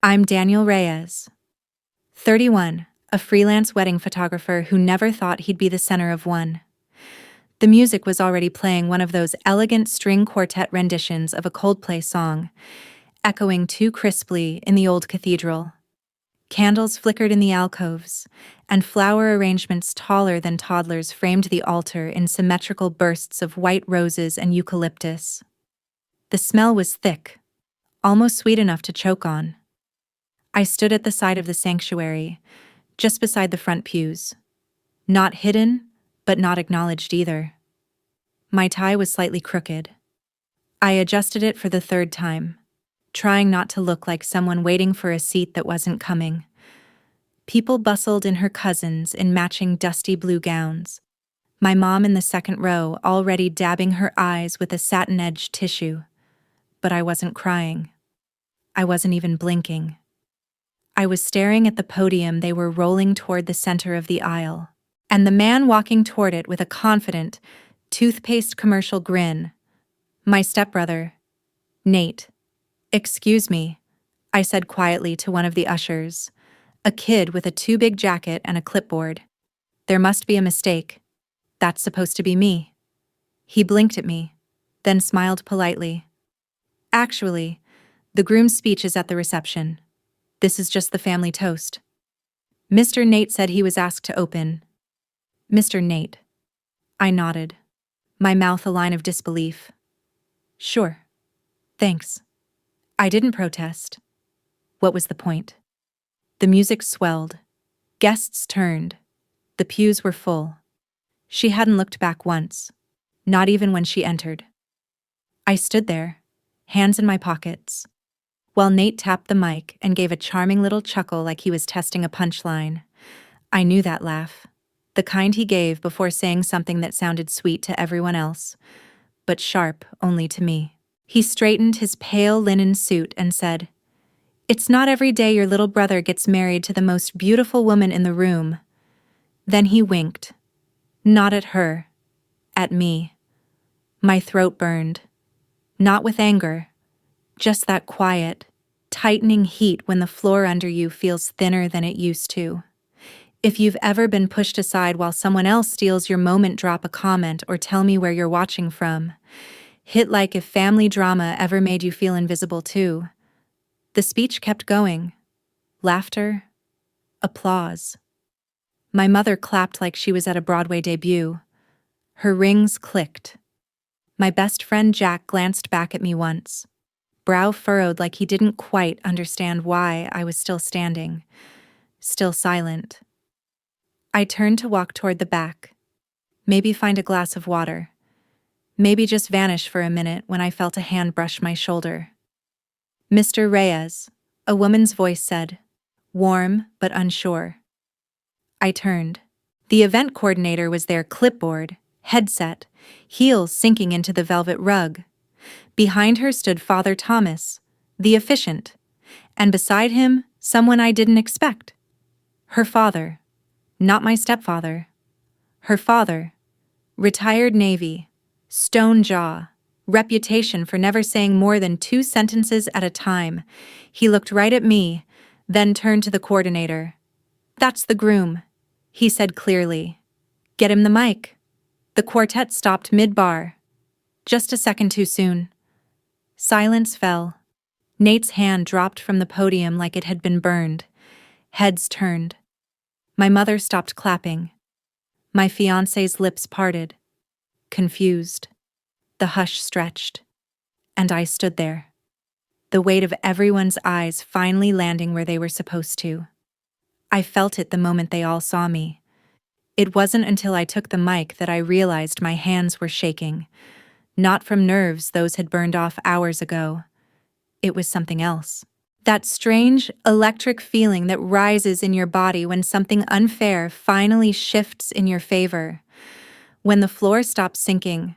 I'm Daniel Reyes, 31, a freelance wedding photographer who never thought he'd be the center of one. The music was already playing one of those elegant string quartet renditions of a Coldplay song, echoing too crisply in the old cathedral. Candles flickered in the alcoves, and flower arrangements taller than toddlers framed the altar in symmetrical bursts of white roses and eucalyptus. The smell was thick, almost sweet enough to choke on. I stood at the side of the sanctuary, just beside the front pews. Not hidden, but not acknowledged either. My tie was slightly crooked. I adjusted it for the third time, trying not to look like someone waiting for a seat that wasn't coming. People bustled in her cousins in matching dusty blue gowns. My mom in the second row already dabbing her eyes with a satin-edged tissue. But I wasn't crying. I wasn't even blinking. I was staring at the podium they were rolling toward the center of the aisle, and the man walking toward it with a confident, toothpaste commercial grin. My stepbrother, Nate. "Excuse me," I said quietly to one of the ushers, a kid with a too-big jacket and a clipboard. "There must be a mistake. That's supposed to be me." He blinked at me, then smiled politely. "Actually, the groom's speech is at the reception. This is just the family toast." Mr. Nate said he was asked to open. Mr. Nate. I nodded, my mouth a line of disbelief. "Sure. Thanks." I didn't protest. What was the point? The music swelled. Guests turned. The pews were full. She hadn't looked back once, not even when she entered. I stood there, hands in my pockets, while Nate tapped the mic and gave a charming little chuckle like he was testing a punchline. I knew that laugh, the kind he gave before saying something that sounded sweet to everyone else, but sharp only to me. He straightened his pale linen suit and said, "It's not every day your little brother gets married to the most beautiful woman in the room." Then he winked. Not at her. At me. My throat burned. Not with anger. Just that quiet, tightening heat when the floor under you feels thinner than it used to. If you've ever been pushed aside while someone else steals your moment, drop a comment or tell me where you're watching from. Hit like if family drama ever made you feel invisible too. The speech kept going. Laughter. Applause. My mother clapped like she was at a Broadway debut. Her rings clicked. My best friend Jack glanced back at me once, brow furrowed like he didn't quite understand why I was still standing, still silent. I turned to walk toward the back, maybe find a glass of water, maybe just vanish for a minute when I felt a hand brush my shoulder. "Mr. Reyes," a woman's voice said, warm but unsure. I turned. The event coordinator was there, clipboard, headset, heels sinking into the velvet rug. Behind her stood Father Thomas, the officiant, and beside him, someone I didn't expect. Her father, not my stepfather. Her father, retired Navy, stone jaw, reputation for never saying more than 2 sentences at a time. He looked right at me, then turned to the coordinator. "That's the groom," he said clearly. "Get him the mic." The quartet stopped mid-bar. Just a second too soon. Silence fell. Nate's hand dropped from the podium like it had been burned. Heads turned. My mother stopped clapping. My fiancé's lips parted. Confused. The hush stretched. And I stood there. The weight of everyone's eyes finally landing where they were supposed to. I felt it the moment they all saw me. It wasn't until I took the mic that I realized my hands were shaking. Not from nerves those had burned off hours ago. It was something else. That strange, electric feeling that rises in your body when something unfair finally shifts in your favor. When the floor stops sinking,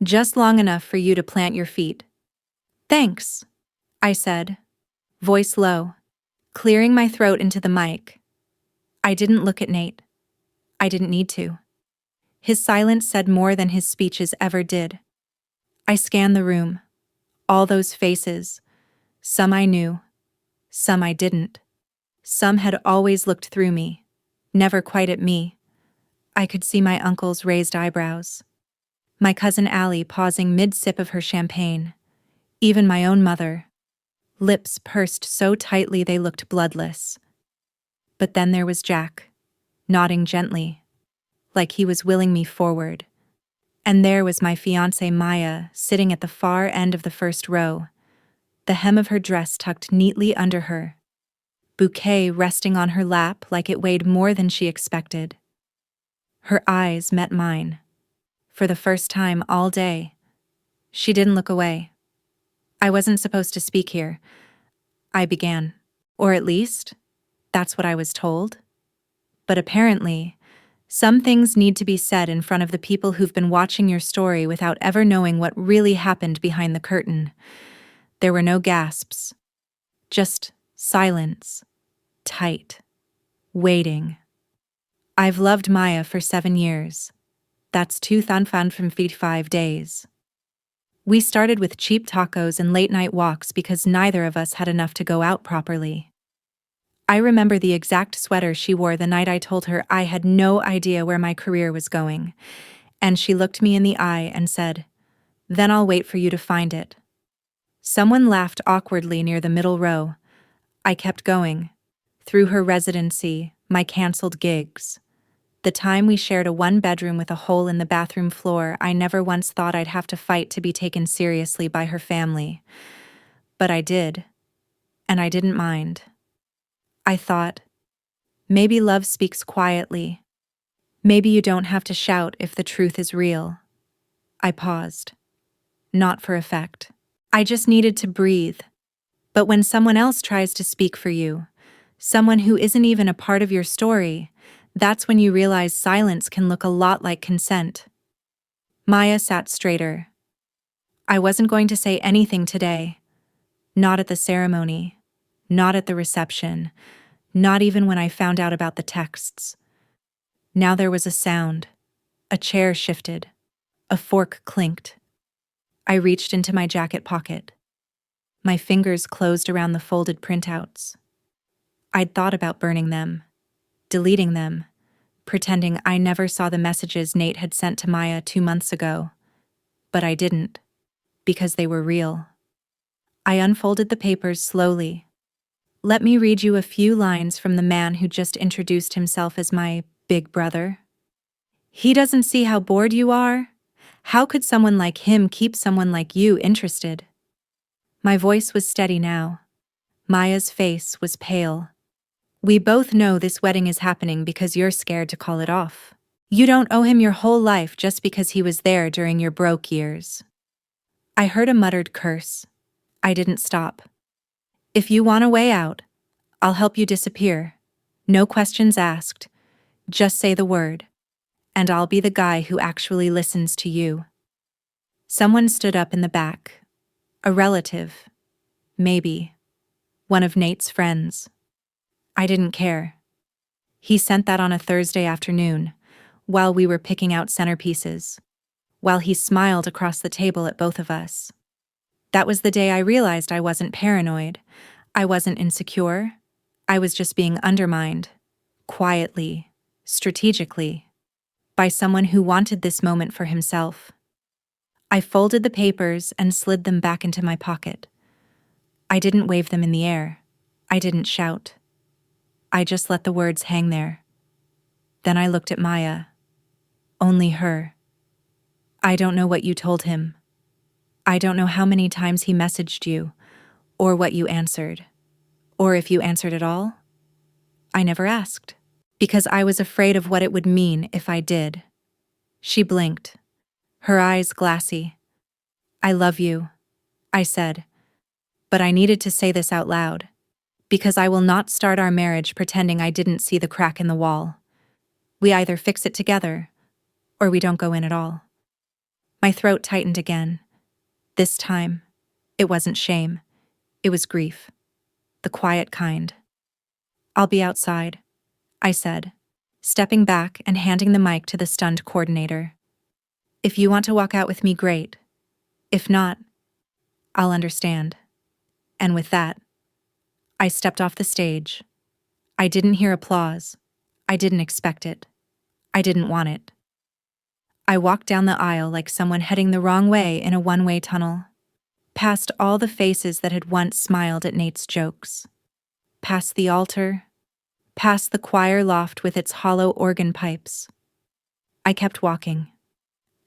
just long enough for you to plant your feet. "Thanks," I said, voice low, clearing my throat into the mic. I didn't look at Nate. I didn't need to. His silence said more than his speeches ever did. I scanned the room. All those faces. Some I knew. Some I didn't. Some had always looked through me, never quite at me. I could see my uncle's raised eyebrows, my cousin Allie pausing mid-sip of her champagne, even my own mother, lips pursed so tightly they looked bloodless. But then there was Jack, nodding gently, like he was willing me forward. And there was my fiancée Maya, sitting at the far end of the first row, the hem of her dress tucked neatly under her, bouquet resting on her lap like it weighed more than she expected. Her eyes met mine. For the first time all day. She didn't look away. I wasn't supposed to speak here. I began. Or at least, that's what I was told. But apparently, some things need to be said in front of the people who've been watching your story without ever knowing what really happened behind the curtain. There were no gasps. Just silence. Tight. Waiting. I've loved Maya for 7 years. That's 2,055 days. We started with cheap tacos and late-night walks because neither of us had enough to go out properly. I remember the exact sweater she wore the night I told her I had no idea where my career was going, and she looked me in the eye and said, "Then I'll wait for you to find it." Someone laughed awkwardly near the middle row. I kept going. Through her residency, my canceled gigs. The time we shared a one-bedroom with a hole in the bathroom floor, I never once thought I'd have to fight to be taken seriously by her family. But I did. And I didn't mind. I thought, maybe love speaks quietly. Maybe you don't have to shout if the truth is real. I paused. Not for effect. I just needed to breathe. But when someone else tries to speak for you, someone who isn't even a part of your story, that's when you realize silence can look a lot like consent. Maya sat straighter. I wasn't going to say anything today. Not at the ceremony. Not at the reception. Not even when I found out about the texts. Now there was a sound. A chair shifted. A fork clinked. I reached into my jacket pocket. My fingers closed around the folded printouts. I'd thought about burning them. Deleting them, pretending I never saw the messages Nate had sent to Maya 2 months ago. But I didn't, because they were real. I unfolded the papers slowly. Let me read you a few lines from the man who just introduced himself as my big brother. He doesn't see how bored you are. How could someone like him keep someone like you interested? My voice was steady now. Maya's face was pale. We both know this wedding is happening because you're scared to call it off. You don't owe him your whole life just because he was there during your broke years. I heard a muttered curse. I didn't stop. If you want a way out, I'll help you disappear. No questions asked. Just say the word. And I'll be the guy who actually listens to you. Someone stood up in the back. A relative. Maybe. One of Nate's friends. I didn't care. He sent that on a Thursday afternoon, while we were picking out centerpieces, while he smiled across the table at both of us. That was the day I realized I wasn't paranoid. I wasn't insecure. I was just being undermined, quietly, strategically, by someone who wanted this moment for himself. I folded the papers and slid them back into my pocket. I didn't wave them in the air. I didn't shout. I just let the words hang there. Then I looked at Maya. Only her. I don't know what you told him. I don't know how many times he messaged you, or what you answered, or if you answered at all. I never asked, because I was afraid of what it would mean if I did. She blinked, her eyes glassy. I love you, I said, but I needed to say this out loud. Because I will not start our marriage pretending I didn't see the crack in the wall. We either fix it together, or we don't go in at all. My throat tightened again. This time, it wasn't shame. It was grief. The quiet kind. I'll be outside, I said, stepping back and handing the mic to the stunned coordinator. If you want to walk out with me, great. If not, I'll understand. And with that, I stepped off the stage. I didn't hear applause. I didn't expect it. I didn't want it. I walked down the aisle like someone heading the wrong way in a one-way tunnel. Past all the faces that had once smiled at Nate's jokes. Past the altar. Past the choir loft with its hollow organ pipes. I kept walking.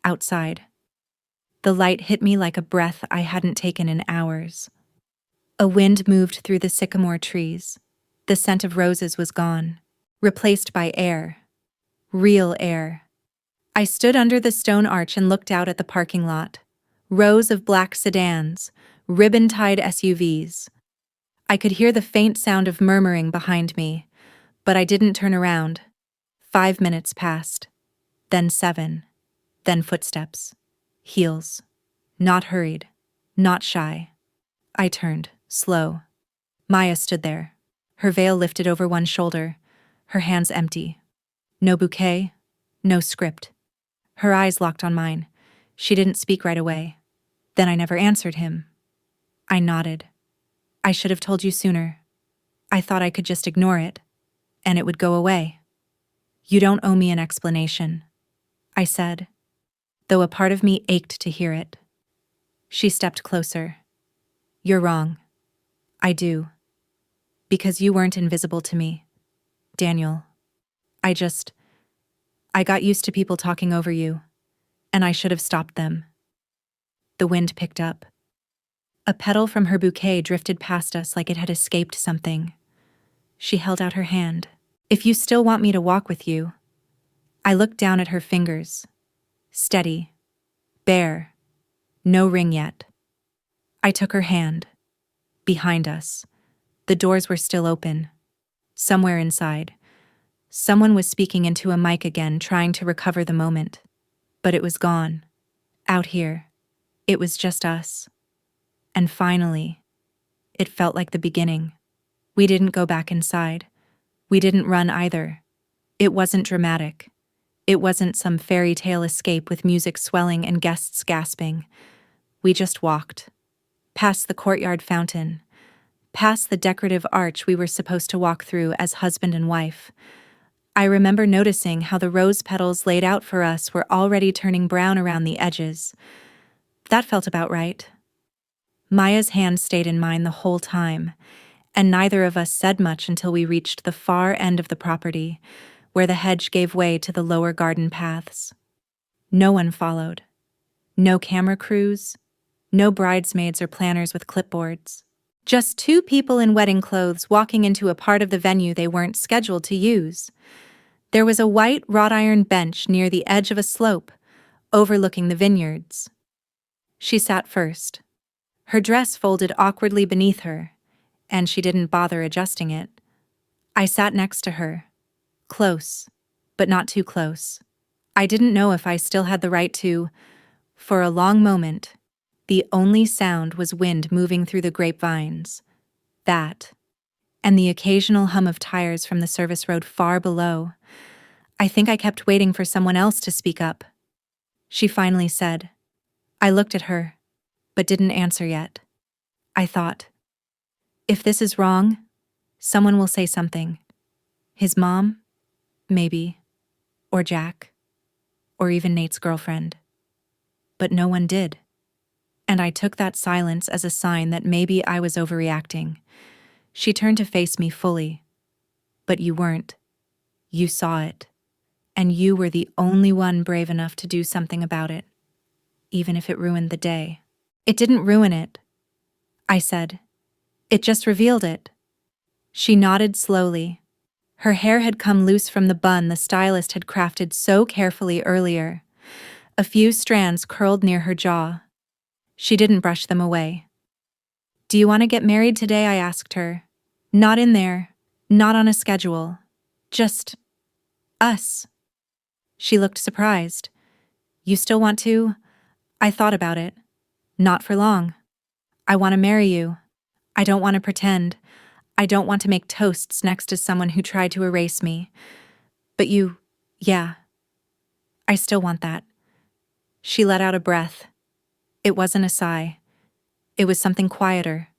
Outside. The light hit me like a breath I hadn't taken in hours. A wind moved through the sycamore trees. The scent of roses was gone, replaced by air. Real air. I stood under the stone arch and looked out at the parking lot. Rows of black sedans, ribbon-tied SUVs. I could hear the faint sound of murmuring behind me, but I didn't turn around. 5 minutes passed. Then 7. Then footsteps. Heels. Not hurried. Not shy. I turned, slow. Maya stood there, her veil lifted over one shoulder, her hands empty. No bouquet, no script. Her eyes locked on mine. She didn't speak right away. Then I never answered him. I nodded. I should have told you sooner. I thought I could just ignore it, and it would go away. You don't owe me an explanation, I said, though a part of me ached to hear it. She stepped closer. You're wrong. I do. Because you weren't invisible to me, Daniel. I got used to people talking over you, and I should have stopped them. The wind picked up. A petal from her bouquet drifted past us like it had escaped something. She held out her hand. If you still want me to walk with you. I looked down at her fingers. Steady. Bare. No ring yet. I took her hand. Behind us. The doors were still open. Somewhere inside. Someone was speaking into a mic again, trying to recover the moment. But it was gone. Out here. It was just us. And finally, it felt like the beginning. We didn't go back inside. We didn't run either. It wasn't dramatic. It wasn't some fairy tale escape with music swelling and guests gasping. We just walked. Past the courtyard fountain. Past the decorative arch we were supposed to walk through as husband and wife. I remember noticing how the rose petals laid out for us were already turning brown around the edges. That felt about right. Maya's hand stayed in mine the whole time, and neither of us said much until we reached the far end of the property, where the hedge gave way to the lower garden paths. No one followed. No camera crews. No bridesmaids or planners with clipboards. Just 2 people in wedding clothes walking into a part of the venue they weren't scheduled to use. There was a white wrought iron bench near the edge of a slope, overlooking the vineyards. She sat first. Her dress folded awkwardly beneath her, and she didn't bother adjusting it. I sat next to her. Close, but not too close. I didn't know if I still had the right to. For a long moment, the only sound was wind moving through the grapevines. That, and the occasional hum of tires from the service road far below. I think I kept waiting for someone else to speak up. She finally said. I looked at her, but didn't answer yet. I thought, if this is wrong, someone will say something. His mom? Maybe. Or Jack. Or even Nate's girlfriend. But no one did. And I took that silence as a sign that maybe I was overreacting. She turned to face me fully. But you weren't. You saw it. And you were the only one brave enough to do something about it, even if it ruined the day. It didn't ruin it, I said. It just revealed it. She nodded slowly. Her hair had come loose from the bun the stylist had crafted so carefully earlier. A few strands curled near her jaw. She didn't brush them away. Do you want to get married today? I asked her. Not in there, not on a schedule. Just us. She looked surprised. You still want to? I thought about it. Not for long. I want to marry you. I don't want to pretend. I don't want to make toasts next to someone who tried to erase me. But you, yeah. I still want that. She let out a breath. It wasn't a sigh. It was something quieter.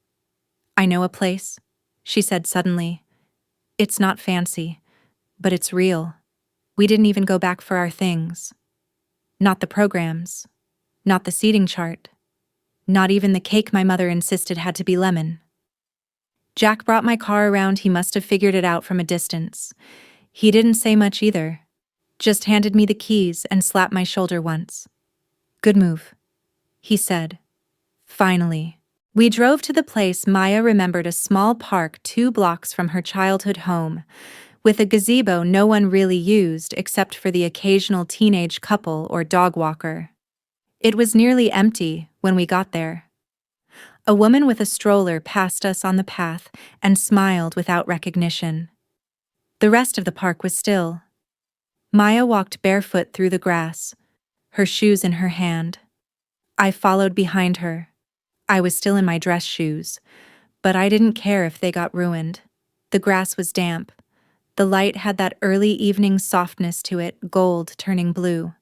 I know a place. she said suddenly. It's not fancy, but it's real. We didn't even go back for our things. Not the programs. Not the seating chart. Not even the cake my mother insisted had to be lemon. Jack brought my car around. He must have figured it out from a distance. He didn't say much either. Just handed me the keys and slapped my shoulder once. Good move, he said. Finally. We drove to the place Maya remembered, a small park 2 blocks from her childhood home, with a gazebo no one really used except for the occasional teenage couple or dog walker. It was nearly empty when we got there. A woman with a stroller passed us on the path and smiled without recognition. The rest of the park was still. Maya walked barefoot through the grass, her shoes in her hand. I followed behind her. I was still in my dress shoes, but I didn't care if they got ruined. The grass was damp. The light had that early evening softness to it, gold turning blue.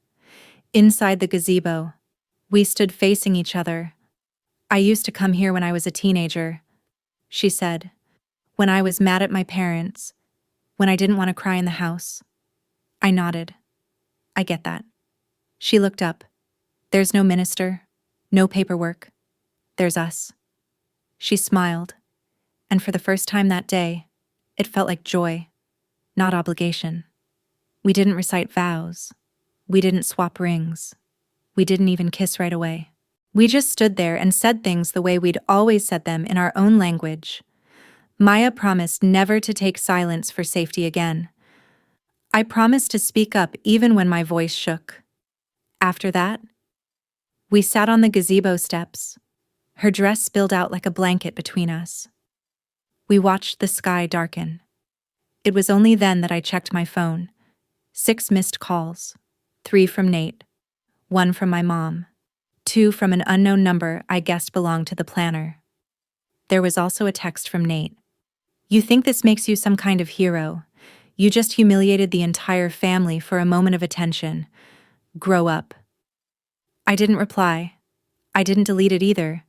Inside the gazebo, we stood facing each other. I used to come here when I was a teenager, she said. When I was mad at my parents. When I didn't want to cry in the house. I nodded. I get that. She looked up. There's no minister, no paperwork. There's us. She smiled, and for the first time that day, it felt like joy, not obligation. We didn't recite vows. We didn't swap rings. We didn't even kiss right away. We just stood there and said things the way we'd always said them, in our own language. Maya promised never to take silence for safety again. I promised to speak up even when my voice shook. After that, we sat on the gazebo steps. Her dress spilled out like a blanket between us. We watched the sky darken. It was only then that I checked my phone. 6 missed calls. 3 from Nate. 1 from my mom. 2 from an unknown number I guessed belonged to the planner. There was also a text from Nate. You think this makes you some kind of hero. You just humiliated the entire family for a moment of attention. Grow up. I didn't reply. I didn't delete it either.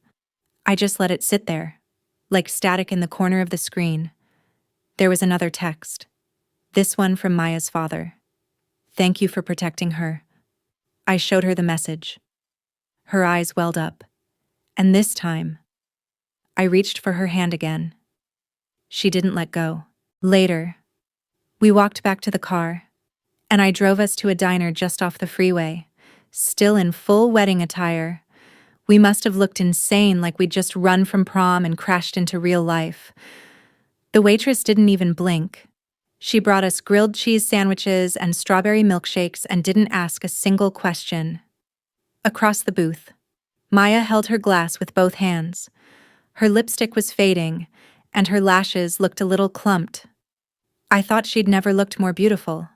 I just let it sit there, like static in the corner of the screen. There was another text. This one from Maya's father. Thank you for protecting her. I showed her the message. Her eyes welled up. And this time, I reached for her hand again. She didn't let go. Later, we walked back to the car, and I drove us to a diner just off the freeway, still in full wedding attire. We must have looked insane, like we'd just run from prom and crashed into real life. The waitress didn't even blink. She brought us grilled cheese sandwiches and strawberry milkshakes and didn't ask a single question. Across the booth, Maya held her glass with both hands. Her lipstick was fading, and her lashes looked a little clumped. I thought she'd never looked more beautiful.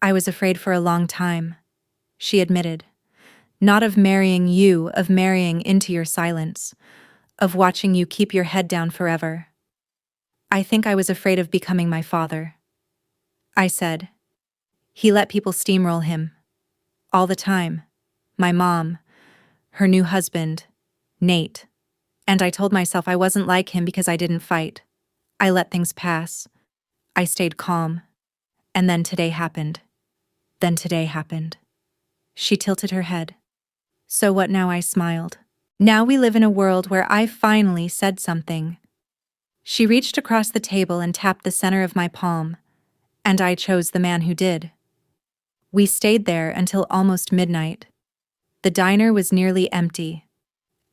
I was afraid for a long time, she admitted. Not of marrying you, of marrying into your silence, of watching you keep your head down forever. I think I was afraid of becoming my father. I said. He let people steamroll him. All the time. My mom, her new husband, Nate. And I told myself I wasn't like him because I didn't fight. I let things pass. I stayed calm. And then today happened. She tilted her head. So what now? I smiled. Now we live in a world where I finally said something. She reached across the table and tapped the center of my palm, and I chose the man who did. We stayed there until almost midnight. The diner was nearly empty.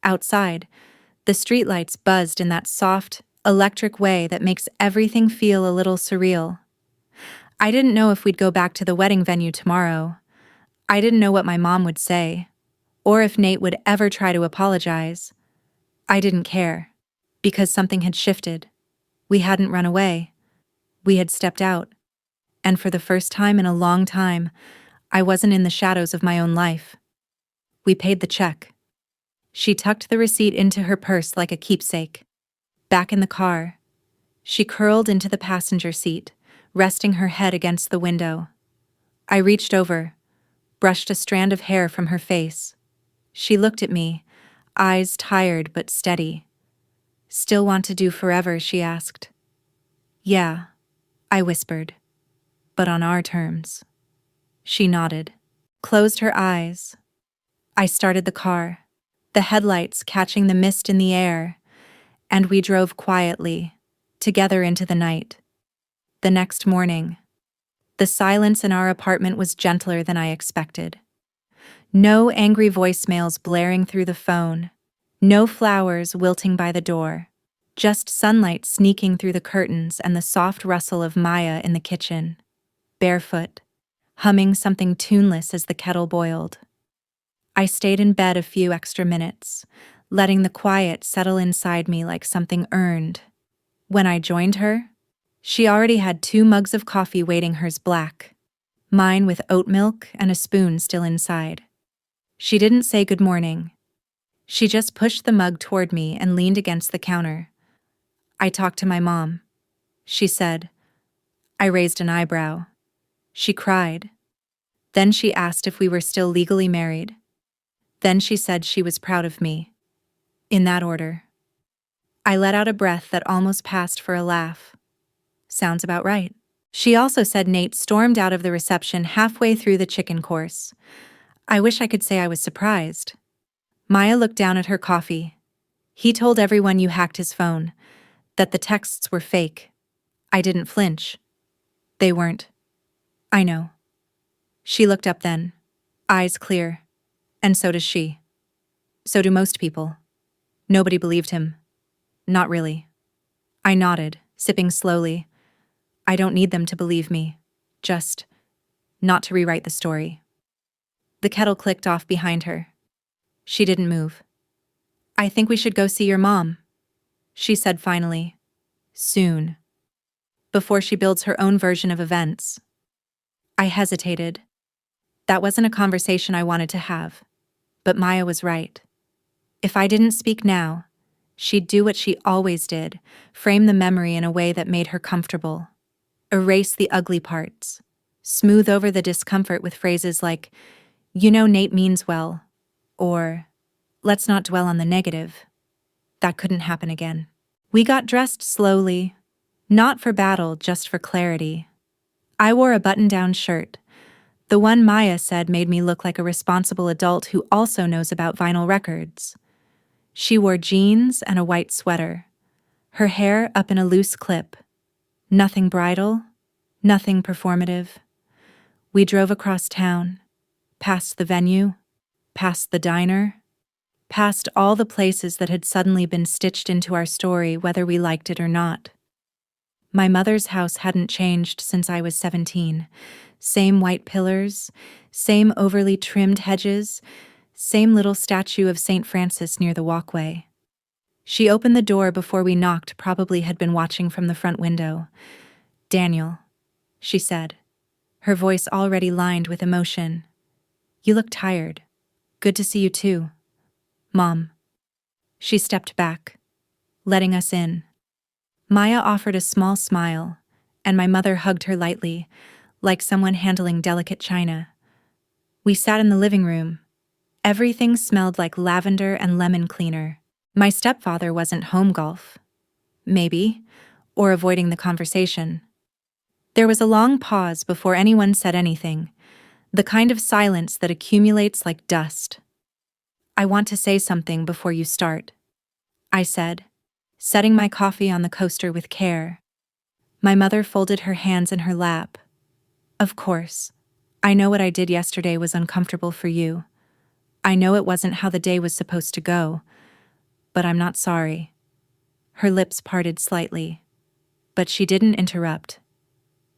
Outside, the streetlights buzzed in that soft, electric way that makes everything feel a little surreal. I didn't know if we'd go back to the wedding venue tomorrow. I didn't know what my mom would say, or if Nate would ever try to apologize. I didn't care, because something had shifted. We hadn't run away. We had stepped out. And for the first time in a long time, I wasn't in the shadows of my own life. We paid the check. She tucked the receipt into her purse like a keepsake. Back in the car, she curled into the passenger seat, resting her head against the window. I reached over, brushed a strand of hair from her face. She looked at me, eyes tired but steady. Still want to do forever, she asked. Yeah, I whispered. But on our terms. She nodded, closed her eyes. I started the car, the headlights catching the mist in the air, and we drove quietly, together into the night. The next morning, the silence in our apartment was gentler than I expected. No angry voicemails blaring through the phone, no flowers wilting by the door, just sunlight sneaking through the curtains and the soft rustle of Maya in the kitchen, barefoot, humming something tuneless as the kettle boiled. I stayed in bed a few extra minutes, letting the quiet settle inside me like something earned. When I joined her, she already had 2 mugs of coffee waiting, hers black, mine with oat milk and a spoon still inside. She didn't say good morning. She just pushed the mug toward me and leaned against the counter. I talked to my mom, she said. I raised an eyebrow. She cried. Then she asked if we were still legally married. Then she said she was proud of me. In that order. I let out a breath that almost passed for a laugh. Sounds about right. She also said Nate stormed out of the reception halfway through the chicken course. I wish I could say I was surprised. Maya looked down at her coffee. He told everyone you hacked his phone, that the texts were fake. I didn't flinch. They weren't. I know. She looked up then, eyes clear. And so does she. So do most people. Nobody believed him. Not really. I nodded, sipping slowly. I don't need them to believe me. Just not to rewrite the story. The kettle clicked off behind her. She didn't move. I think we should go see your mom, she said finally. Soon. Before she builds her own version of events. I hesitated. That wasn't a conversation I wanted to have. But Maya was right. If I didn't speak now, she'd do what she always did, frame the memory in a way that made her comfortable. Erase the ugly parts. Smooth over the discomfort with phrases like, you know Nate means well, or, let's not dwell on the negative. That couldn't happen again. We got dressed slowly, not for battle, just for clarity. I wore a button-down shirt, the one Maya said made me look like a responsible adult who also knows about vinyl records. She wore jeans and a white sweater, her hair up in a loose clip. Nothing bridal, nothing performative. We drove across town, past the venue, past the diner, past all the places that had suddenly been stitched into our story whether we liked it or not. My mother's house hadn't changed since I was 17. Same white pillars, same overly trimmed hedges, same little statue of St. Francis near the walkway. She opened the door before we knocked, probably had been watching from the front window. Daniel, she said, her voice already lined with emotion. You look tired. Good to see you too. Mom. She stepped back, letting us in. Maya offered a small smile, and my mother hugged her lightly, like someone handling delicate china. We sat in the living room. Everything smelled like lavender and lemon cleaner. My stepfather wasn't home, golf. Maybe, or avoiding the conversation. There was a long pause before anyone said anything, the kind of silence that accumulates like dust. I want to say something before you start, I said, setting my coffee on the coaster with care. My mother folded her hands in her lap. Of course. I know what I did yesterday was uncomfortable for you. I know it wasn't how the day was supposed to go, but I'm not sorry. Her lips parted slightly, but she didn't interrupt.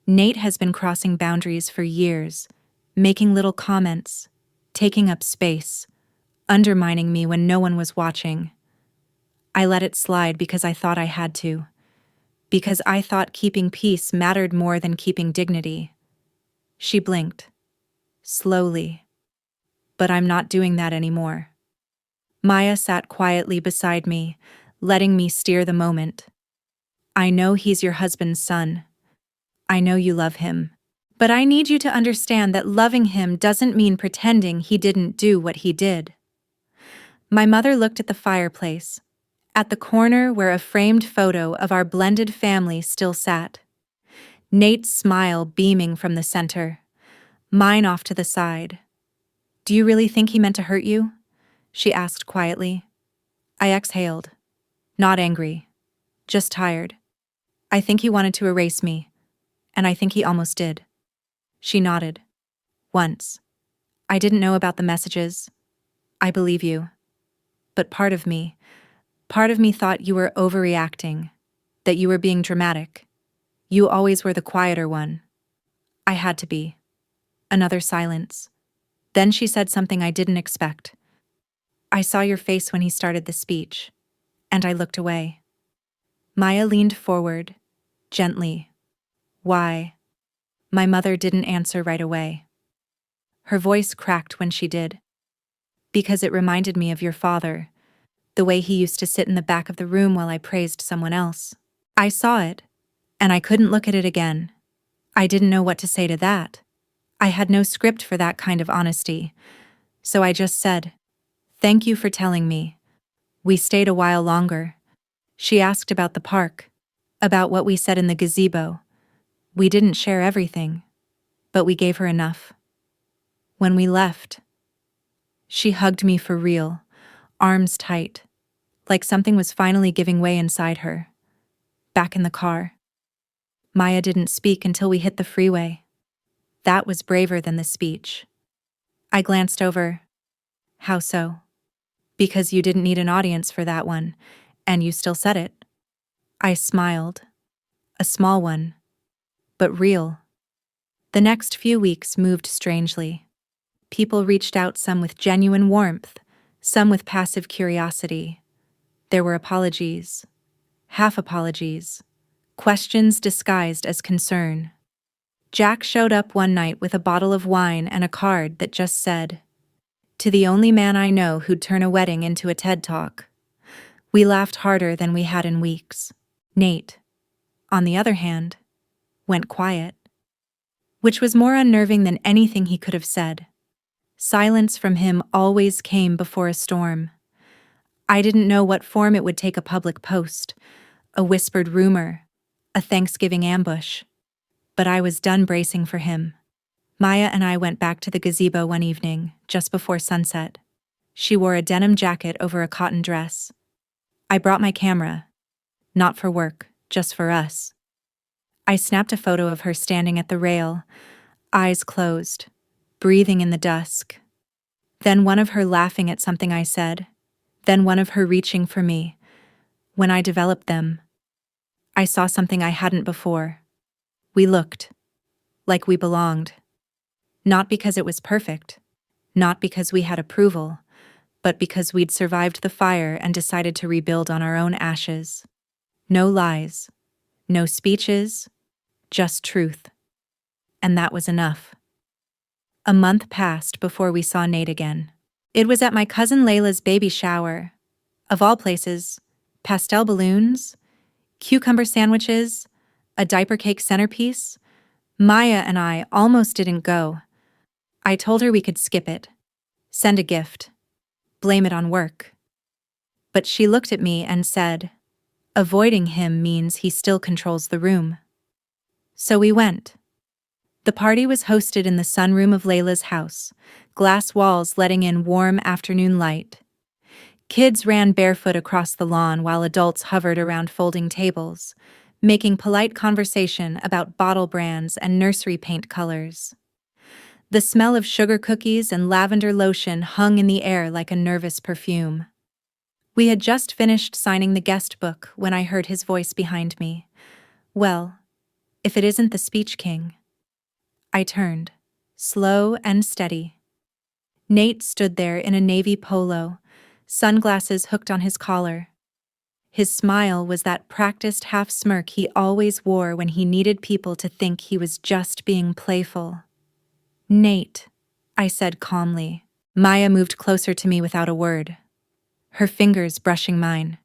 Nate has been crossing boundaries for years, making little comments, taking up space, undermining me when no one was watching. I let it slide because I thought I had to, because I thought keeping peace mattered more than keeping dignity. She blinked. Slowly. But I'm not doing that anymore. Maya sat quietly beside me, letting me steer the moment. I know he's your husband's son. I know you love him. But I need you to understand that loving him doesn't mean pretending he didn't do what he did. My mother looked at the fireplace, at the corner where a framed photo of our blended family still sat. Nate's smile beaming from the center, mine off to the side. "Do you really think he meant to hurt you?" she asked quietly. I exhaled. Not angry. Just tired. "I think he wanted to erase me, and I think he almost did." She nodded. "Once. I didn't know about the messages. I believe you. But part of me thought you were overreacting, that you were being dramatic. You always were the quieter one." I had to be. Another silence. Then she said something I didn't expect. "I saw your face when he started the speech, and I looked away." Maya leaned forward, gently. "Why?" My mother didn't answer right away. Her voice cracked when she did. "Because it reminded me of your father, the way he used to sit in the back of the room while I praised someone else." I saw it, and I couldn't look at it again. I didn't know what to say to that. I had no script for that kind of honesty, so I just said, "Thank you for telling me." We stayed a while longer. She asked about the park, about what we said in the gazebo. We didn't share everything, but we gave her enough. When we left, she hugged me for real, arms tight, like something was finally giving way inside her. Back in the car, Maya didn't speak until we hit the freeway. That was braver than the speech. I glanced over. "How so?" "Because you didn't need an audience for that one, and you still said it." I smiled. A small one, but real. The next few weeks moved strangely. People reached out, some with genuine warmth, some with passive curiosity. There were apologies, half apologies, questions disguised as concern. Jack showed up one night with a bottle of wine and a card that just said, "To the only man I know who'd turn a wedding into a TED Talk." We laughed harder than we had in weeks. Nate, on the other hand, went quiet, which was more unnerving than anything he could have said. Silence from him always came before a storm. I didn't know what form it would take: a public post, a whispered rumor, a Thanksgiving ambush. But I was done bracing for him. Maya and I went back to the gazebo one evening, just before sunset. She wore a denim jacket over a cotton dress. I brought my camera, not for work, just for us. I snapped a photo of her standing at the rail, eyes closed, breathing in the dusk. Then one of her laughing at something I said. Then one of her reaching for me. When I developed them, I saw something I hadn't before. We looked like we belonged. Not because it was perfect, not because we had approval, but because we'd survived the fire and decided to rebuild on our own ashes. No lies, no speeches, just truth. And that was enough. A month passed before we saw Nate again. It was at my cousin Layla's baby shower. Of all places, pastel balloons, cucumber sandwiches, a diaper cake centerpiece. Maya and I almost didn't go. I told her we could skip it, send a gift, blame it on work. But she looked at me and said, "Avoiding him means he still controls the room." So we went. The party was hosted in the sunroom of Layla's house, glass walls letting in warm afternoon light. Kids ran barefoot across the lawn while adults hovered around folding tables, making polite conversation about bottle brands and nursery paint colors. The smell of sugar cookies and lavender lotion hung in the air like a nervous perfume. We had just finished signing the guest book when I heard his voice behind me. "Well, if it isn't the Speech King." I turned, slow and steady. Nate stood there in a navy polo, sunglasses hooked on his collar. His smile was that practiced half smirk he always wore when he needed people to think he was just being playful. "Nate," I said calmly. Maya moved closer to me without a word, her fingers brushing mine.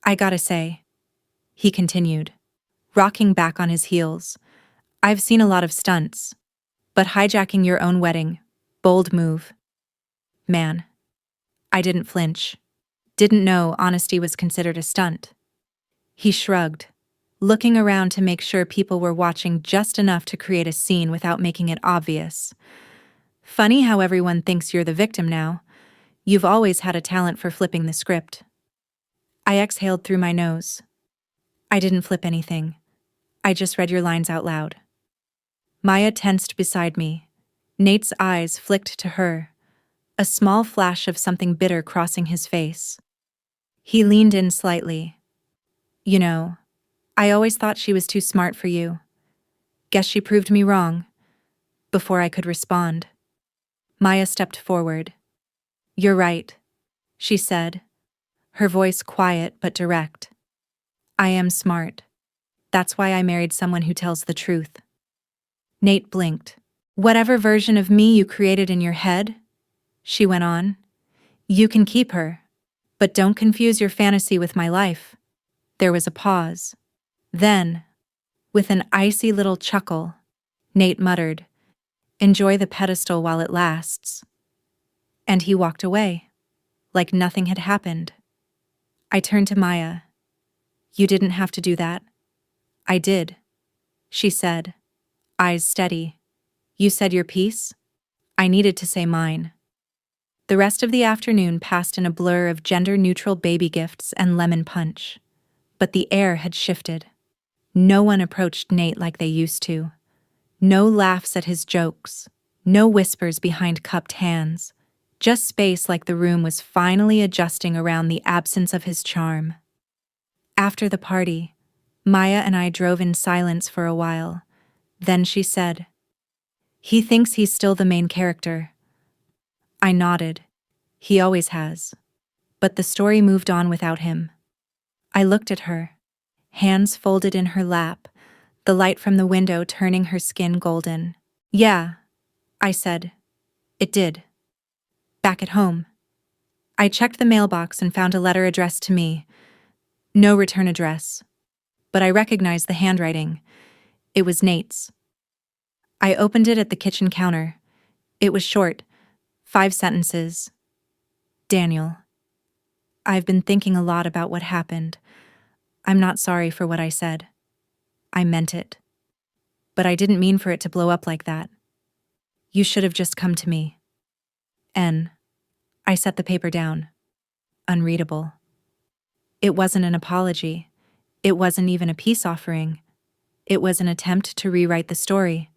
"I gotta say," he continued, rocking back on his heels, "I've seen a lot of stunts, but hijacking your own wedding, bold move." Man, I didn't flinch. didn't know honesty was considered a stunt. He shrugged, looking around to make sure people were watching just enough to create a scene without making it obvious. Funny how everyone thinks you're the victim now. You've always had a talent for flipping the script. I exhaled through my nose. I didn't flip anything. I just read your lines out loud. Maya tensed beside me. Nate's eyes flicked to her, a small flash of something bitter crossing his face. He leaned in slightly. You know, I always thought she was too smart for you. Guess she proved me wrong. Before I could respond, Maya stepped forward. You're right, she said, her voice quiet but direct. I am smart. That's why I married someone who tells the truth. Nate blinked. Whatever version of me you created in your head, she went on, you can keep her, but don't confuse your fantasy with my life. There was a pause. Then, with an icy little chuckle, Nate muttered, enjoy the pedestal while it lasts. And he walked away, like nothing had happened. I turned to Maya. You didn't have to do that. I did, she said, eyes steady. You said your piece? I needed to say mine. The rest of the afternoon passed in a blur of gender-neutral baby gifts and lemon punch. But the air had shifted. No one approached Nate like they used to. No laughs at his jokes. No whispers behind cupped hands. Just space like the room was finally adjusting around the absence of his charm. After the party, Maya and I drove in silence for a while. Then she said, he thinks he's still the main character. I nodded. He always has. But the story moved on without him. I looked at her, hands folded in her lap, the light from the window turning her skin golden. Yeah, I said. It did. Back at home. I checked the mailbox and found a letter addressed to me. No return address. But I recognized the handwriting. It was Nate's. I opened it at the kitchen counter. It was short, 5 sentences. Daniel, I've been thinking a lot about what happened. I'm not sorry for what I said. I meant it. But I didn't mean for it to blow up like that. You should have just come to me. N. I set the paper down. Unreadable. It wasn't an apology. It wasn't even a peace offering. It was an attempt to rewrite the story.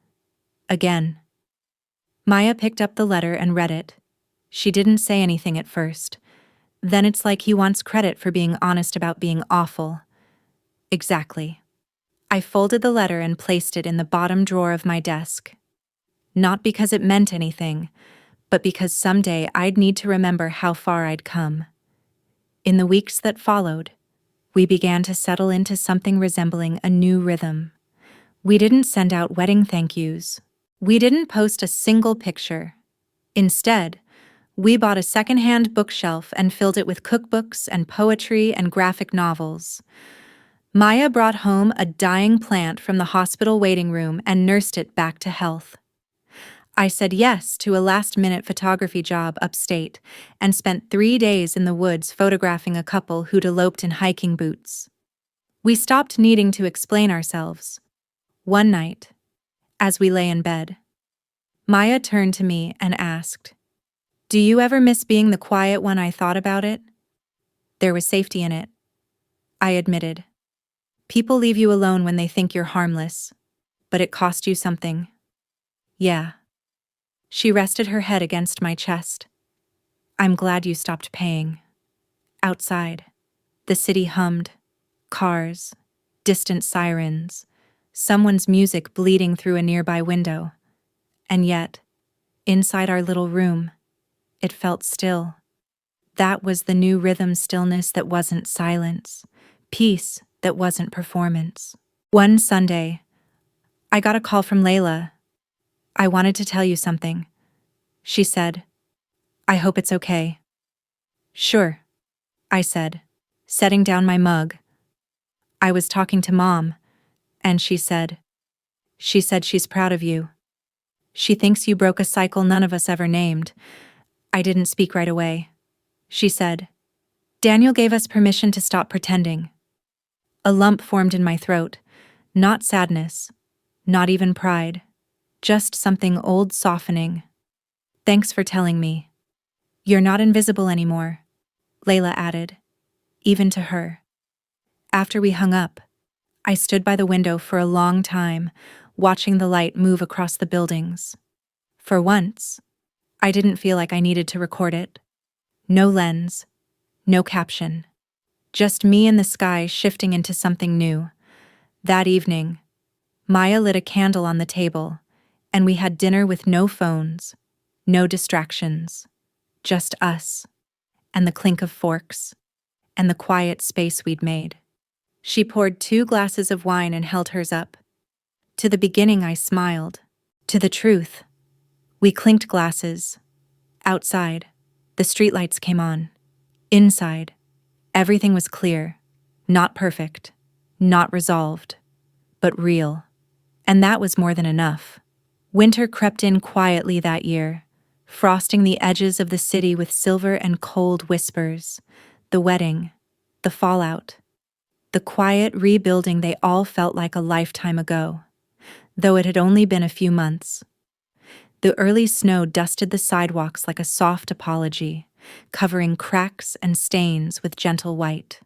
Again. Maya picked up the letter and read it. She didn't say anything at first. Then it's like he wants credit for being honest about being awful. Exactly. I folded the letter and placed it in the bottom drawer of my desk. Not because it meant anything, but because someday I'd need to remember how far I'd come. In the weeks that followed, we began to settle into something resembling a new rhythm. We didn't send out wedding thank yous. We didn't post a single picture. Instead, we bought a secondhand bookshelf and filled it with cookbooks and poetry and graphic novels. Maya brought home a dying plant from the hospital waiting room and nursed it back to health. I said yes to a last-minute photography job upstate and spent 3 days in the woods photographing a couple who'd eloped in hiking boots. We stopped needing to explain ourselves. One night, as we lay in bed, Maya turned to me and asked, do you ever miss being the quiet one? I thought about it. There was safety in it, I admitted. People leave you alone when they think you're harmless, but it cost you something. Yeah. She rested her head against my chest. I'm glad you stopped paying. Outside, the city hummed. Cars, distant sirens, someone's music bleeding through a nearby window. And yet, inside our little room, it felt still. That was the new rhythm, stillness that wasn't silence, peace that wasn't performance. One Sunday, I got a call from Layla. I wanted to tell you something, she said. I hope it's okay. Sure, I said, setting down my mug. I was talking to Mom, and she said she's proud of you. She thinks you broke a cycle none of us ever named. I didn't speak right away. She said, Daniel gave us permission to stop pretending. A lump formed in my throat, not sadness, not even pride, just something old softening. Thanks for telling me. You're not invisible anymore, Layla added, even to her. After we hung up, I stood by the window for a long time, watching the light move across the buildings. For once, I didn't feel like I needed to record it. No lens, no caption. Just me and the sky shifting into something new. That evening, Maya lit a candle on the table, and we had dinner with no phones, no distractions. Just us, and the clink of forks, and the quiet space we'd made. She poured 2 glasses of wine and held hers up. To the beginning I smiled. To the truth. We clinked glasses. Outside, the streetlights came on. Inside, everything was clear. Not perfect. Not resolved. But real. And that was more than enough. Winter crept in quietly that year, frosting the edges of the city with silver and cold whispers. The wedding. The fallout. The quiet rebuilding they all felt like a lifetime ago, though it had only been a few months. The early snow dusted the sidewalks like a soft apology, covering cracks and stains with gentle white.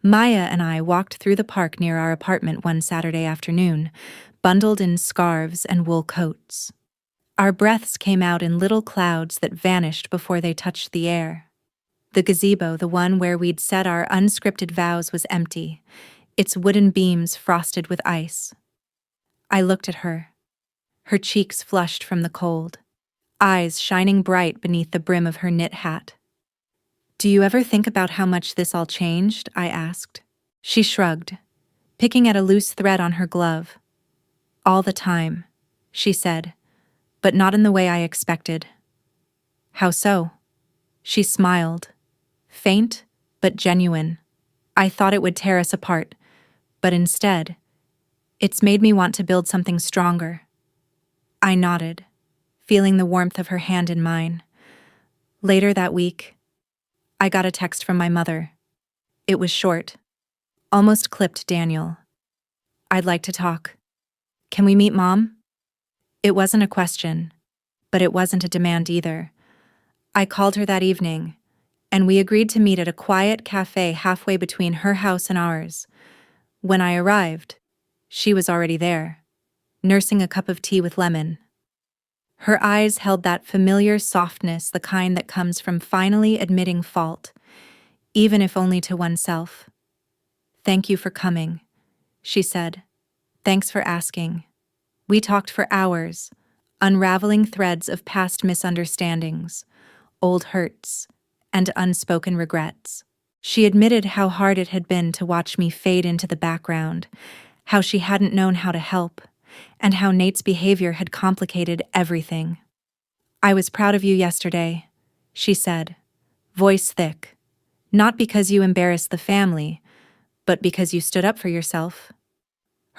Maya and I walked through the park near our apartment one Saturday afternoon, bundled in scarves and wool coats. Our breaths came out in little clouds that vanished before they touched the air. The gazebo, the one where we'd said our unscripted vows, was empty, its wooden beams frosted with ice. I looked at her, her cheeks flushed from the cold, eyes shining bright beneath the brim of her knit hat. "Do you ever think about how much this all changed?" I asked. She shrugged, picking at a loose thread on her glove. "All the time," she said, "but not in the way I expected." "How so?" She smiled. Faint, but genuine. "I thought it would tear us apart, but instead, it's made me want to build something stronger." I nodded, feeling the warmth of her hand in mine. Later that week, I got a text from my mother. It was short, almost clipped. "Daniel, I'd like to talk. Can we meet Mom?" It wasn't a question, but it wasn't a demand either. I called her that evening, and we agreed to meet at a quiet cafe halfway between her house and ours. When I arrived, she was already there, nursing a cup of tea with lemon. Her eyes held that familiar softness, the kind that comes from finally admitting fault, even if only to oneself. "Thank you for coming," she said. "Thanks for asking." We talked for hours, unraveling threads of past misunderstandings, old hurts, and unspoken regrets. She admitted how hard it had been to watch me fade into the background, how she hadn't known how to help, and how Nate's behavior had complicated everything. "I was proud of you yesterday," she said, voice thick. "Not because you embarrassed the family, but because you stood up for yourself."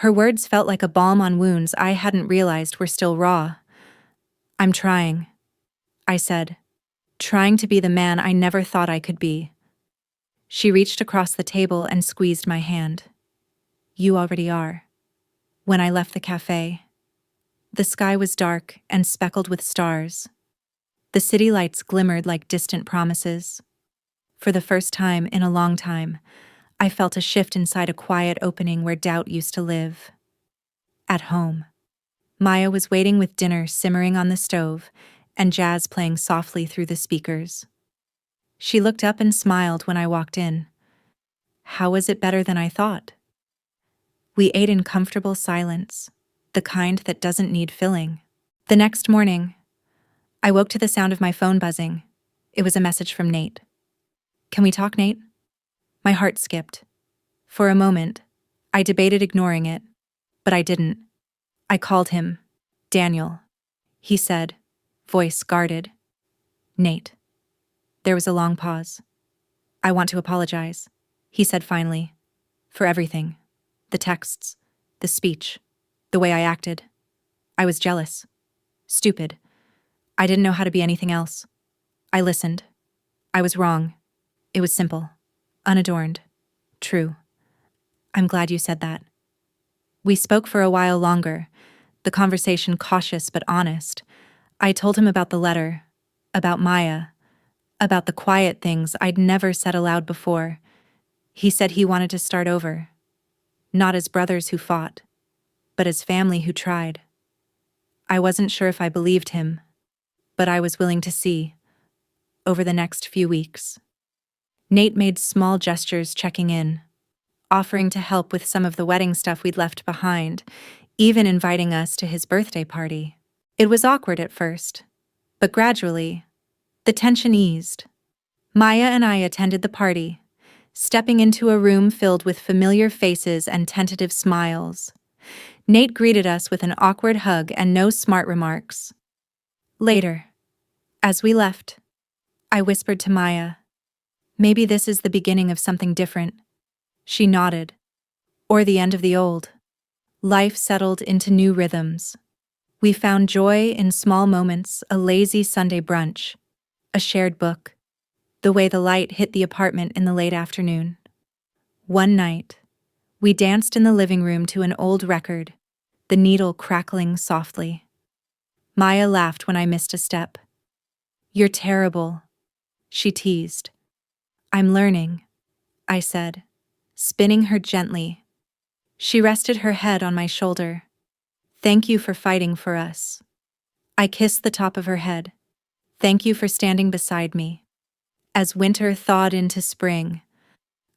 Her words felt like a balm on wounds I hadn't realized were still raw. "I'm trying," I said, "trying to be the man I never thought I could be." She reached across the table and squeezed my hand. "You already are." When I left the cafe, the sky was dark and speckled with stars. The city lights glimmered like distant promises. For the first time in a long time, I felt a shift inside a quiet opening where doubt used to live. At home, Maya was waiting with dinner simmering on the stove and jazz playing softly through the speakers. She looked up and smiled when I walked in. "How was it better than I thought?" We ate in comfortable silence, the kind that doesn't need filling. The next morning, I woke to the sound of my phone buzzing. It was a message from Nate. "Can we talk, Nate?" My heart skipped. For a moment, I debated ignoring it, but I didn't. I called him. "Daniel," he said, voice guarded. "Nate." There was a long pause. "I want to apologize," he said finally, "for everything. The texts, the speech, the way I acted. I was jealous. Stupid. I didn't know how to be anything else. I listened. I was wrong. It was simple, unadorned, true. I'm glad you said that. We spoke for a while longer, the conversation cautious but honest. I told him about the letter, about Maya, about the quiet things I'd never said aloud before. He said he wanted to start over, not as brothers who fought, but as family who tried. I wasn't sure if I believed him, but I was willing to see, over the next few weeks. Nate made small gestures checking in, offering to help with some of the wedding stuff we'd left behind, even inviting us to his birthday party. It was awkward at first, but gradually, the tension eased. Maya and I attended the party, stepping into a room filled with familiar faces and tentative smiles. Nate greeted us with an awkward hug and no smart remarks. Later, as we left, I whispered to Maya, "Maybe this is the beginning of something different." She nodded. Or the end of the old. Life settled into new rhythms. We found joy in small moments, a lazy Sunday brunch, a shared book, the way the light hit the apartment in the late afternoon. One night, we danced in the living room to an old record, the needle crackling softly. Maya laughed when I missed a step. "You're terrible," she teased. "I'm learning," I said, spinning her gently. She rested her head on my shoulder. "Thank you for fighting for us." I kissed the top of her head. "Thank you for standing beside me." As winter thawed into spring,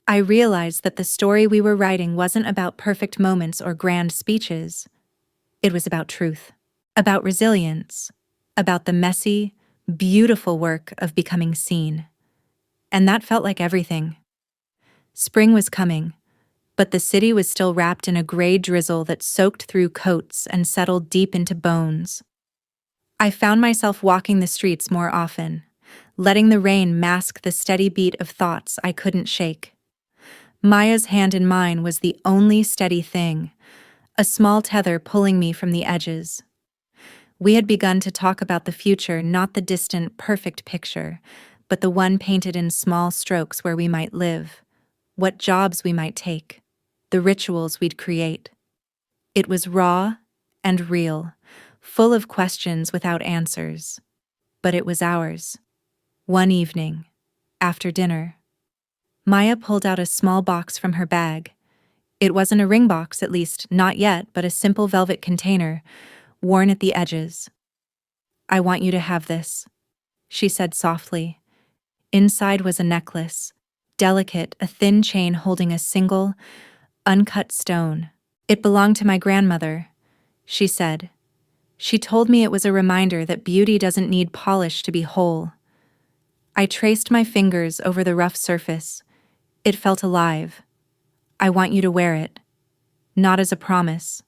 I realized that the story we were writing wasn't about perfect moments or grand speeches. It was about truth, about resilience, about the messy, beautiful work of becoming seen. And that felt like everything. Spring was coming, but the city was still wrapped in a gray drizzle that soaked through coats and settled deep into bones. I found myself walking the streets more often, letting the rain mask the steady beat of thoughts I couldn't shake. Maya's hand in mine was the only steady thing, a small tether pulling me from the edges. We had begun to talk about the future, not the distant, perfect picture, but the one painted in small strokes where we might live, what jobs we might take, the rituals we'd create. It was raw and real, full of questions without answers. But it was ours. One evening, after dinner, Maya pulled out a small box from her bag. It wasn't a ring box, at least not yet, but a simple velvet container, worn at the edges. "I want you to have this," she said softly. Inside was a necklace, delicate, a thin chain holding a single, uncut stone. "It belonged to my grandmother," she said. "She told me it was a reminder that beauty doesn't need polish to be whole." I traced my fingers over the rough surface. It felt alive. "I want you to wear it, not as a promise,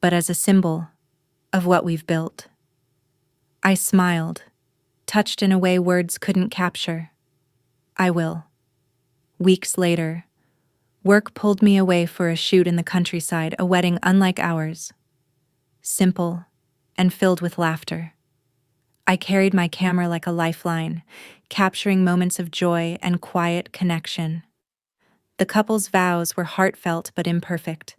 but as a symbol of what we've built." I smiled, touched in a way words couldn't capture. "I will." Weeks later, work pulled me away for a shoot in the countryside, a wedding unlike ours. Simple and filled with laughter. I carried my camera like a lifeline, capturing moments of joy and quiet connection. The couple's vows were heartfelt but imperfect,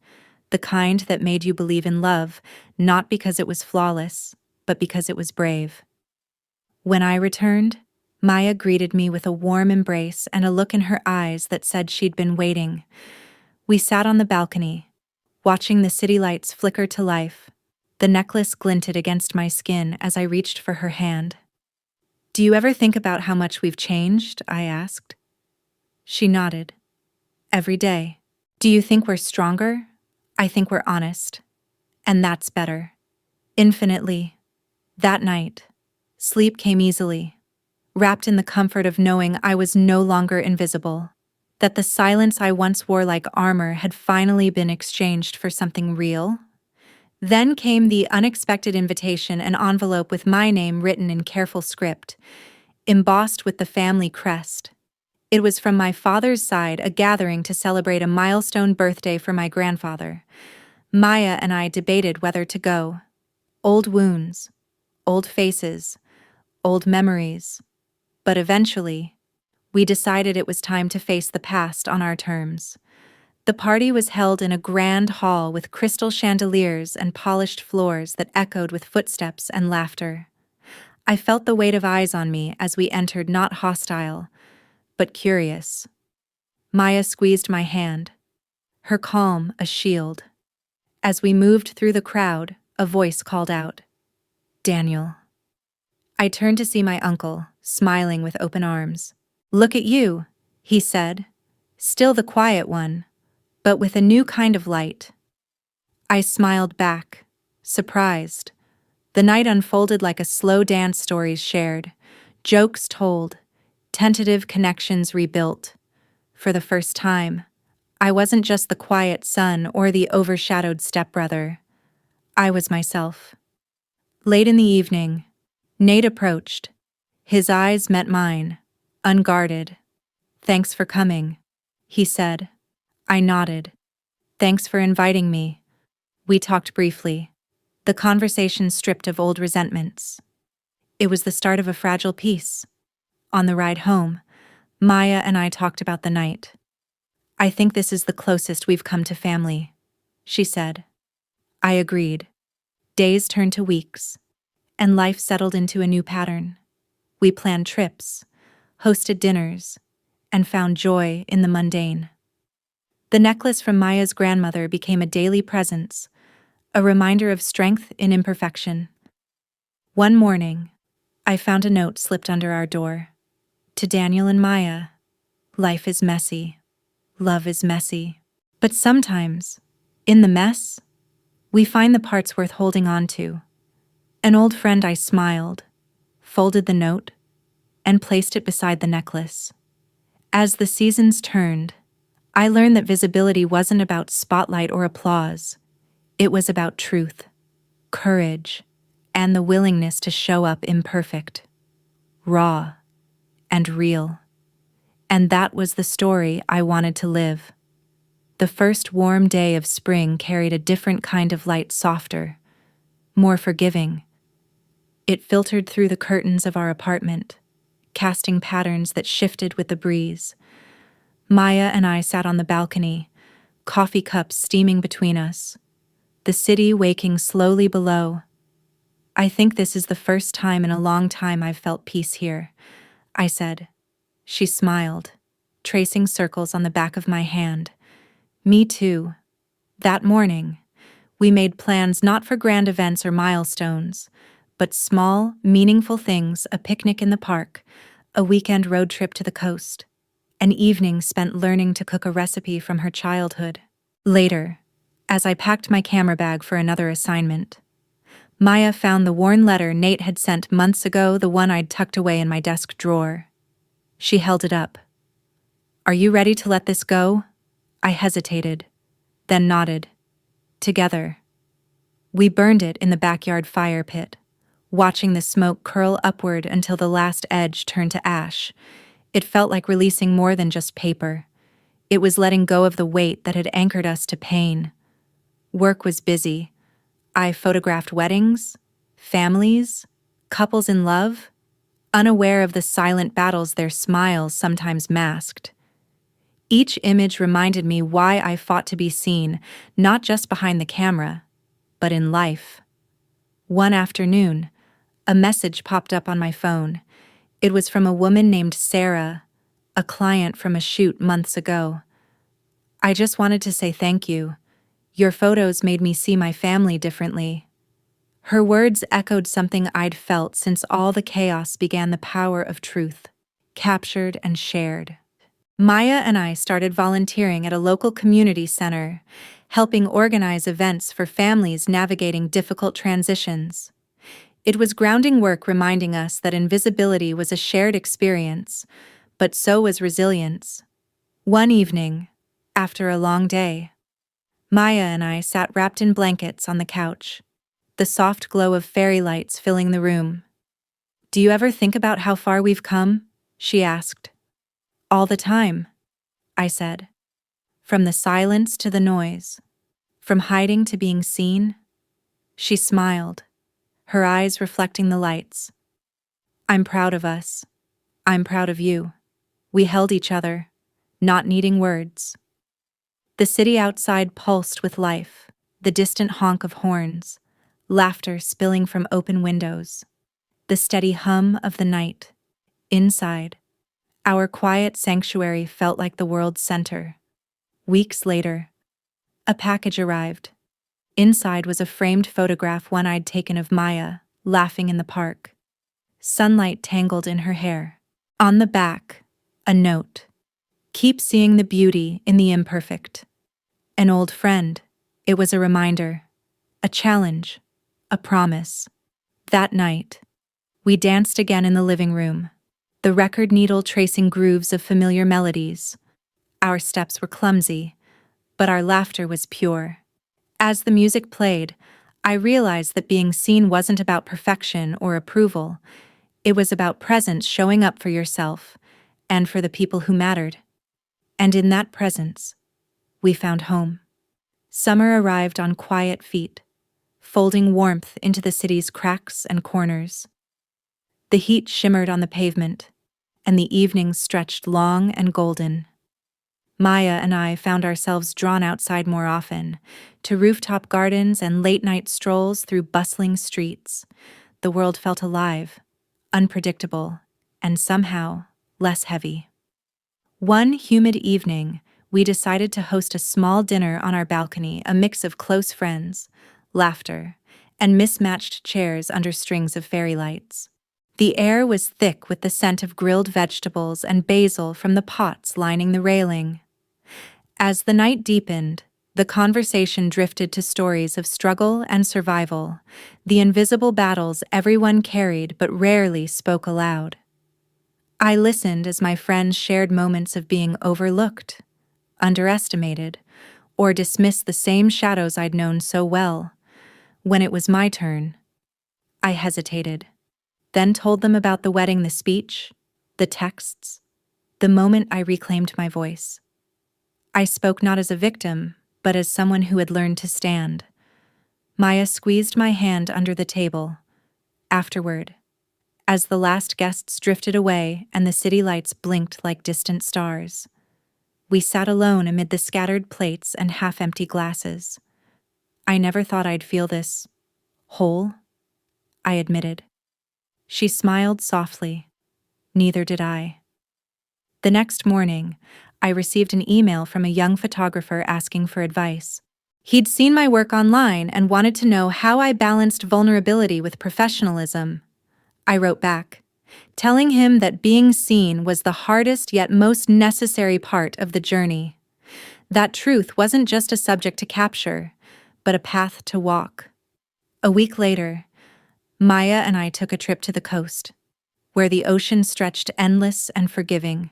the kind that made you believe in love, not because it was flawless, but because it was brave. When I returned, Maya greeted me with a warm embrace and a look in her eyes that said she'd been waiting. We sat on the balcony, watching the city lights flicker to life. The necklace glinted against my skin as I reached for her hand. "Do you ever think about how much we've changed?" I asked. She nodded. "Every day." "Do you think we're stronger?" "I think we're honest. And that's better." Infinitely. That night, sleep came easily, wrapped in the comfort of knowing I was no longer invisible, that the silence I once wore like armor had finally been exchanged for something real. Then came the unexpected invitation, an envelope with my name written in careful script, embossed with the family crest. It was from my father's side, a gathering to celebrate a milestone birthday for my grandfather. Maya and I debated whether to go. Old wounds, old faces, old memories. But eventually, We decided it was time to face the past on our terms. The party was held in a grand hall with crystal chandeliers and polished floors that echoed with footsteps and laughter. I felt the weight of eyes on me as we entered, not hostile, but curious. Maya squeezed my hand, her calm a shield. As we moved through the crowd, a voice called out, "Daniel." I turned to see my uncle, smiling with open arms. "Look at you," he said, still the quiet one, but with a new kind of light. I smiled back, surprised. The night unfolded like a slow dance, stories shared, jokes told, tentative connections rebuilt. For the first time, I wasn't just the quiet son or the overshadowed stepbrother. I was myself. Late in the evening, Nate approached. His eyes met mine, unguarded. "Thanks for coming," he said. I nodded. "Thanks for inviting me." We talked briefly, the conversation stripped of old resentments. It was the start of a fragile peace. On the ride home, Maya and I talked about the night. "I think this is the closest we've come to family," she said. I agreed. Days turned to weeks, and life settled into a new pattern. We planned trips, hosted dinners, and found joy in the mundane. The necklace from Maya's grandmother became a daily presence, a reminder of strength in imperfection. One morning, I found a note slipped under our door. "To Daniel and Maya, life is messy. Love is messy. But sometimes, in the mess, we find the parts worth holding on to." An old friend, I smiled, folded the note, and placed it beside the necklace. As the seasons turned, I learned that visibility wasn't about spotlight or applause. It was about truth, courage, and the willingness to show up imperfect, raw, and real. And that was the story I wanted to live. The first warm day of spring carried a different kind of light, softer, more forgiving. It filtered through the curtains of our apartment, casting patterns that shifted with the breeze. Maya and I sat on the balcony, coffee cups steaming between us, the city waking slowly below. "I think this is the first time in a long time I've felt peace here," I said. She smiled, tracing circles on the back of my hand. "Me too." That morning, we made plans not for grand events or milestones, but small, meaningful things: a picnic in the park, a weekend road trip to the coast, an evening spent learning to cook a recipe from her childhood. Later, as I packed my camera bag for another assignment, Maya found the worn letter Nate had sent months ago, the one I'd tucked away in my desk drawer. She held it up. "Are you ready to let this go?" I hesitated, then nodded. Together, we burned it in the backyard fire pit, watching the smoke curl upward until the last edge turned to ash. It felt like releasing more than just paper. It was letting go of the weight that had anchored us to pain. Work was busy. I photographed weddings, families, couples in love, unaware of the silent battles their smiles sometimes masked. Each image reminded me why I fought to be seen, not just behind the camera, but in life. One afternoon, a message popped up on my phone. It was from a woman named Sarah, a client from a shoot months ago. "I just wanted to say thank you. Your photos made me see my family differently." Her words echoed something I'd felt since all the chaos began: the power of truth, captured and shared. Maya and I started volunteering at a local community center, helping organize events for families navigating difficult transitions. It was grounding work, reminding us that invisibility was a shared experience, but so was resilience. One evening, after a long day, Maya and I sat wrapped in blankets on the couch, the soft glow of fairy lights filling the room. "Do you ever think about how far we've come?" she asked. "All the time," I said. "From the silence to the noise, from hiding to being seen." She smiled, her eyes reflecting the lights. "I'm proud of us. I'm proud of you." We held each other, not needing words. The city outside pulsed with life, the distant honk of horns, laughter spilling from open windows, the steady hum of the night. Inside, our quiet sanctuary felt like the world's center. Weeks later, a package arrived. Inside was a framed photograph one I'd taken of Maya, laughing in the park. Sunlight tangled in her hair. On the back, a note. Keep seeing the beauty in the imperfect. An old friend. It was a reminder, a challenge, a promise. That night, we danced again in the living room, the record needle tracing grooves of familiar melodies. Our steps were clumsy, but our laughter was pure. As the music played, I realized that being seen wasn't about perfection or approval. It was about presence, showing up for yourself and for the people who mattered. And in that presence, we found home. Summer arrived on quiet feet, folding warmth into the city's cracks and corners. The heat shimmered on the pavement, and the evenings stretched long and golden. Maya and I found ourselves drawn outside more often, to rooftop gardens and late-night strolls through bustling streets. The world felt alive, unpredictable, and somehow less heavy. One humid evening, we decided to host a small dinner on our balcony, a mix of close friends, laughter, and mismatched chairs under strings of fairy lights. The air was thick with the scent of grilled vegetables and basil from the pots lining the railing. As the night deepened, the conversation drifted to stories of struggle and survival, the invisible battles everyone carried but rarely spoke aloud. I listened as my friends shared moments of being overlooked, underestimated, or dismissed the same shadows I'd known so well. When it was my turn, I hesitated, then told them about the wedding, the speech, the texts, the moment I reclaimed my voice. I spoke not as a victim, but as someone who had learned to stand. Maya squeezed my hand under the table. Afterward, as the last guests drifted away and the city lights blinked like distant stars, we sat alone amid the scattered plates and half-empty glasses. I never thought I'd feel this whole, I admitted. She smiled softly. Neither did I. The next morning, I received an email from a young photographer asking for advice. He'd seen my work online and wanted to know how I balanced vulnerability with professionalism. I wrote back, telling him that being seen was the hardest yet most necessary part of the journey. That truth wasn't just a subject to capture, but a path to walk. A week later, Maya and I took a trip to the coast, where the ocean stretched endless and forgiving.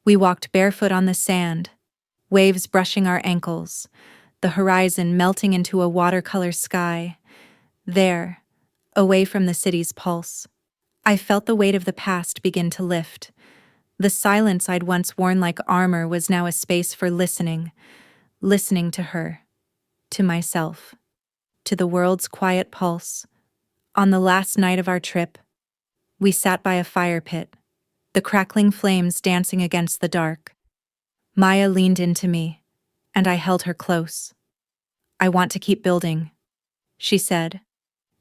We walked barefoot on the sand, waves brushing our ankles, the horizon melting into a watercolor sky. There, away from the city's pulse, I felt the weight of the past begin to lift. The silence I'd once worn like armor was now a space for listening to her, to myself, to the world's quiet pulse. On the last night of our trip, we sat by a fire pit, the crackling flames dancing against the dark. Maya leaned into me, and I held her close. I want to keep building, she said.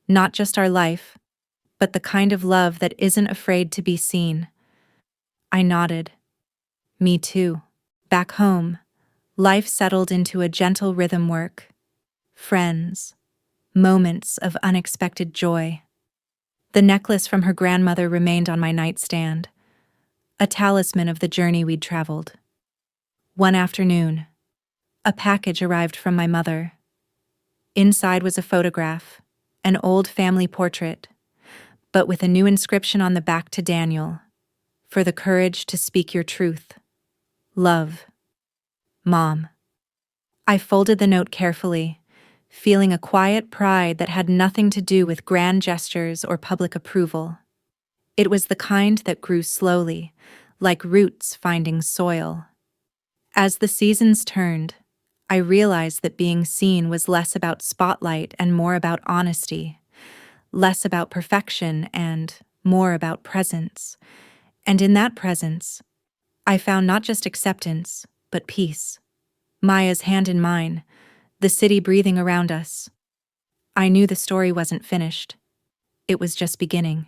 Not just our life, but the kind of love that isn't afraid to be seen. I nodded. Me too. Back home, life settled into a gentle rhythm work. Friends. Moments of unexpected joy. The necklace from her grandmother remained on my nightstand, a talisman of the journey we'd traveled. One afternoon, a package arrived from my mother. Inside was a photograph, an old family portrait, but with a new inscription on the back to Daniel, for the courage to speak your truth. Love. Mom. I folded the note carefully, feeling a quiet pride that had nothing to do with grand gestures or public approval. It was the kind that grew slowly, like roots finding soil. As the seasons turned, I realized that being seen was less about spotlight and more about honesty, less about perfection and more about presence. And in that presence, I found not just acceptance, but peace. Maya's hand in mine, the city breathing around us. I knew the story wasn't finished. It was just beginning.